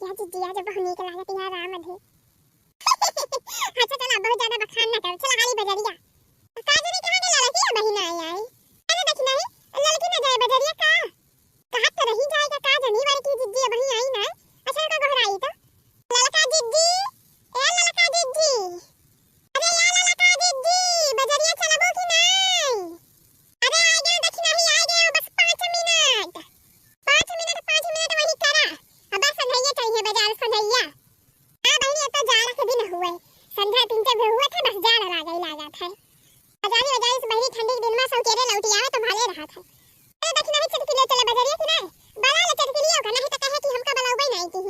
या जिजिया जब होने के लागत यहाँ राम अधे अच्छा चला बहुत ज्यादा बखान ना कर चला हाली बजरिया काजरी कहां के लड़की बहिना आई आई अरे देखना है लड़की ना जाए बजरिया का कहां तो रही जाएगा काजनी वाली की जिजिया बहिन आई ना अच्छा का घबराई तो लड़का जिज्जी ए लड़का जिज्जी अरे या लड़का जिज्जी बजरिया चलबो कि नहीं अरे आ गया देखना ही आ गया बस 5 मिनट 5 मिनट वही करा अब संधैया चाहिए बाजार संधैया हां बहनी ये तो जाड़ा के दिन हुए संध्या 3 बजे हुआ था बस जाड़ा लागा था बाजारी बाजारी से बहनी ठंडी के दिन में सब केरे लौटी आवे तो भाले रहा था अरे देखना ही चटकी ले चले बाजारिया कि नहीं बड़ा ले चटकी लियो का नहीं तो कहे कि हमका बलाउबे नहीं की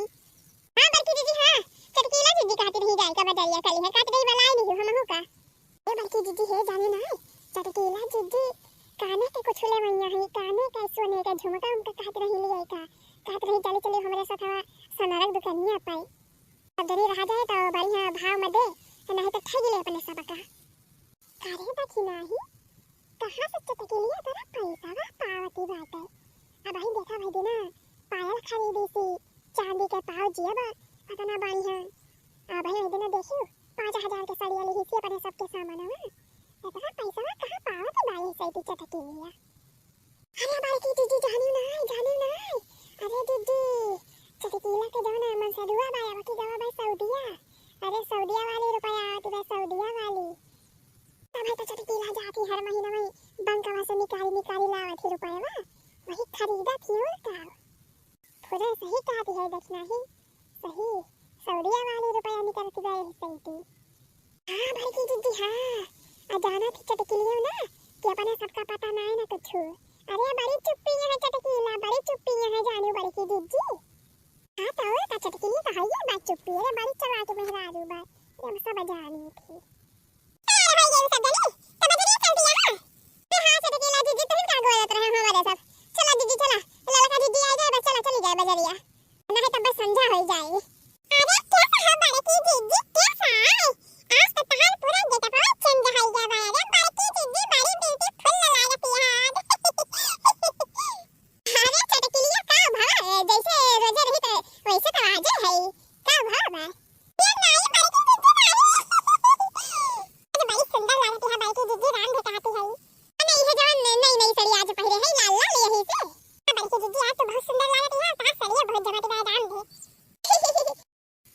हां बड़की दीदी हां चटकी ला दीदी कहती रही जाए का बाजारिया कली है काट गई बलाई नहीं हम हो का ए बड़की दीदी है जाने ना चटकी ला दीदी काने के कुछ ले मैया है काने का सोने का झुमका उनका कहत रही ले का कहत रही चली चली हमरे साथ सनारक दुकानिया पाई अब दरी रहा जाए तो बढ़िया भाव में दे नहीं तो ठगी ले अपने सब का अरे बाकी नहीं कहां से चटकी लिया तेरा पैसा वा पावती बात है अब भाई देखा भाई देना पायल खरीदी सी चांदी के पाव जिया बा पता ना बढ़िया अब भाई देना देखियो 5000 के साड़ी ली सी अपने सब के सामान में इतना पैसा वा कहां पावती बाई सही चटकी लिया अरे बाकी दीदी जानी ना अरे दीदी चटकी ला के जाना मन से दुआ बाया बाकी जावा भाई सऊदीया अरे सऊदीया वाली रुपया आती है सऊदीया वाली तब तो चटकी ला जाती हर महीना में बैंकवा से निकाली लावत थी रुपया वही खरीदा थी और का खुदा सही कहती है देखना ही सही सऊदीया वाली रुपया निकलती गए सही थी हां भाई की दीदी हां जाना थी चटकी लियो ना कि अपने सबका पता ना है ना कुछ अरे बड़ी चुप्पी है चटकी ला बड़ी चुप्पी है जानू बड़ी की दीदी हां तो का चटकी ली तो है ये बात चुप्पी है बड़ी चला के मेहरा रू बात ये सब जानी थी अरे भाई ये सब जानी तो बजरिया चल दिया हां चटकी ला दीदी तुम का गोलत रहे हमारे सब चला दीदी चला लड़का दीदी आ जाए बस चली जाए बजरिया नहीं तो बस संध्या हो जाएगी अरे कैसा है बड़े की दीदी कैसा है आज तो तहार पूरा गेटअप चेंज हो गया बा अरे बड़े की दीदी बड़ी ब्यूटीफुल लगती है अरे चटकी लिया का भाव जैसे रोजे रही तो वैसे तो आज है का भाव है ये नहीं बड़ी की दीदी बड़ी सुंदर लगती है बड़ी की दीदी राम दिखाती है नहीं है जवान नहीं सड़ी आज पहले है लाल लाल यही से बड़ी की दीदी आज तो बहुत सुंदर लगती है कहां सड़ी बहुत जमाती है राम दे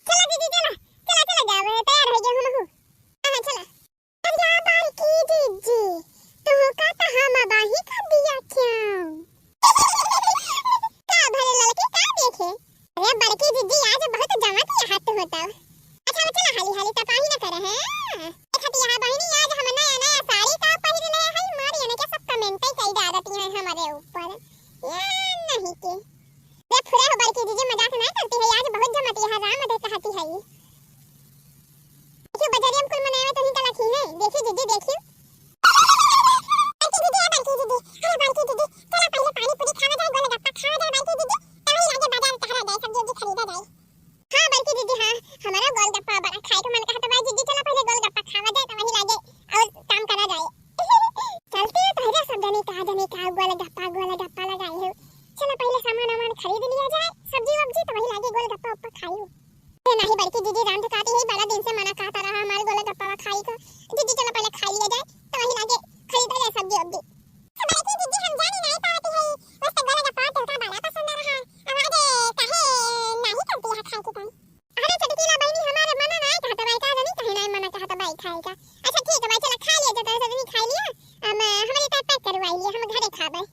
चला दीदी चला जाओ तैयार हो गया हम हां चला अरे बड़ी की दीदी तो का तो हम बाही कर दिया क्यों का भले लड़की का देखे अरे बड़की दीदी आज बहुत जमाती है हाथ होता अच्छा चला हाली तपाही ना करे हैं देखती है बहनी आज हम नया साड़ी का पहन ले है मारी ने के सब कमेंट ही कई डालती हैं हमारे ऊपर या नहीं के वे फुरा हो बड़की दीदी मजाक नहीं करती है आज बहुत जमाती है राम दे कहती है क्यों बजरिया कुल मनावे तो ही तलखी है देखी दीदी देखी बड़की दीदी अरे बड़की दीदी चला पहले पानी पूरी खावा जाए गोलगप्पा खावा जाए बड़की दीदी तभी आगे बाजार टहरा जाए सब्जी खरीदा जाए हां बड़की दीदी हां हमारा गोलगप्पा बड़ा खाए को मन कहता भाई दीदी चला पहले गोलगप्पा खावा जाए तो वही लागे और काम करा जाए चलते हैं पहले सब जने का गोलगप्पा लगाए हो चलो पहले सामान खरीद लिया जाए सब्जी वब्जी तो वही लागे गोलगप्पा ऊपर खाइयो नहीं बड़की दीदी राम दिखाती है बड़ा दिन से मना कहता रहा हमारे गोलगप्पा खाई को दीदी चलो पहले खा लिया जाए तो वही लागे खरीदा जाए सब्जी वब्जी बड़की दीदी हम जानी नहीं पाती है बस गोलगप्पा तो का बड़ा पसंद रहा आवाज काहे नहीं करती है खाए के टाइम अरे चटकी ला बहनी हमारे मना नहीं कहता भाई का नहीं कहे नहीं मना कहता भाई खाएगा अच्छा ठीक है भाई चला खा लिया जब नहीं खा लिया हमारे टाइप पैक करवाई लिया हम घरे खाबे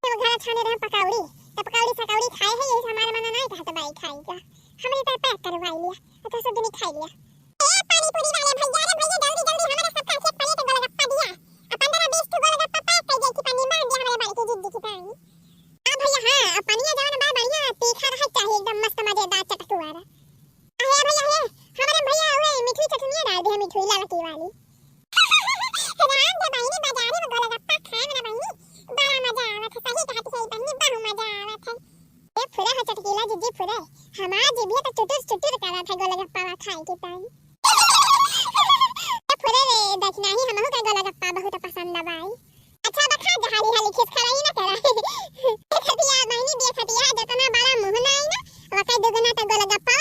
तो घर छाने रहे पकौड़ी तो पकौड़ी खाए है ये हमारे मना नहीं कहता भाई खाएगा हमरे टाइप पैक करवाई लिया तो सब दिन खा लिया ए पानी पूरी वाले भैया रे भैया जल्दी हमारे सब का एक प्लेट गोलगप्पा दिया 15-20 तो गोलगप्पा पैक कर दिया कि पानी मार दिया हमारे बड़ी दीदी की पानी भैया हां पानी जावन बा बढ़िया तीखा रहा चाहिए एकदम मस्त मजेदार चटकवारा अरे भैया हमारे भैया वे मीठी चटनी डाल दे मीठी ललकी वाली राम दे बहनी बाजार में गोलगप्पा खाए मेरा बहनी बड़ा मजा आवत है सही कहती है बहनी बहुत मजा आवत है ये फुरा है चटकीला जीजी फुरा हमारा जीभिया तो चुटुर करा था गोलगप्पा खाए के टाइम ये फुरा रे देखना ही हमहु का गोलगप्पा बहुत पसंद भाई अच्छा बखा जहारी हाली खिस खराई ना करा खतिया बहनी देखतिया जतना बड़ा मुंह ना आई ना वका दुगना तो गोलगप्पा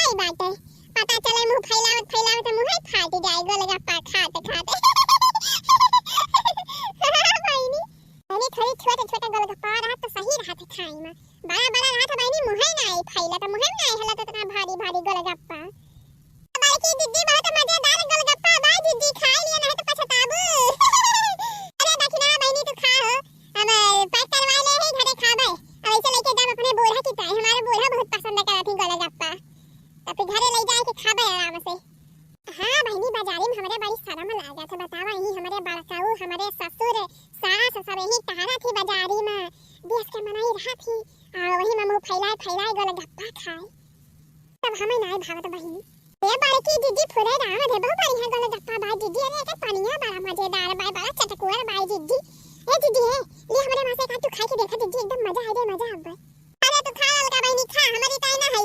भारी भारी गोलगप्पा। बड़की दीदी बहुत मजेदार गोलगप्पा बा दीदी, खा लिया नहीं तो पछताबू। अरे दक्षिणा बहनी तू खा हो, हम पैक करवा ले है घरे खाबे। अब ऐसे लेके जाम अपने बूढ़ा की ताई, हमारा बूढ़ा बहुत पसंद करत ही गोलगप्पा, तो फिर घरे ले जाए के खाबे आराम से। हां बहनी बाजारी में हमरे बड़ी शर्म लागत है, बतावा ही हमरे बड़काऊ हमरे ससुर सास सब ही टहरा थी बाजारी में, देश के मनाई रहा थी और वही में मुंह फैलाए फैलाए गोलगप्पा खाए, तब हमें नहीं भावत बहनी। ये बड़की दीदी फुरे राम है, बहुत बढ़िया गोलगप्पा बा दीदी, अरे एक पानिया बड़ा मजेदार बा, बड़ा चटकुआ बा दीदी। ए दीदी है ले हमरे मां से का तू खा के देखा दीदी, एकदम मजा आ गया, मजा आ गया। अरे तू खा ललका बहनी खा, हमारी ताई ना है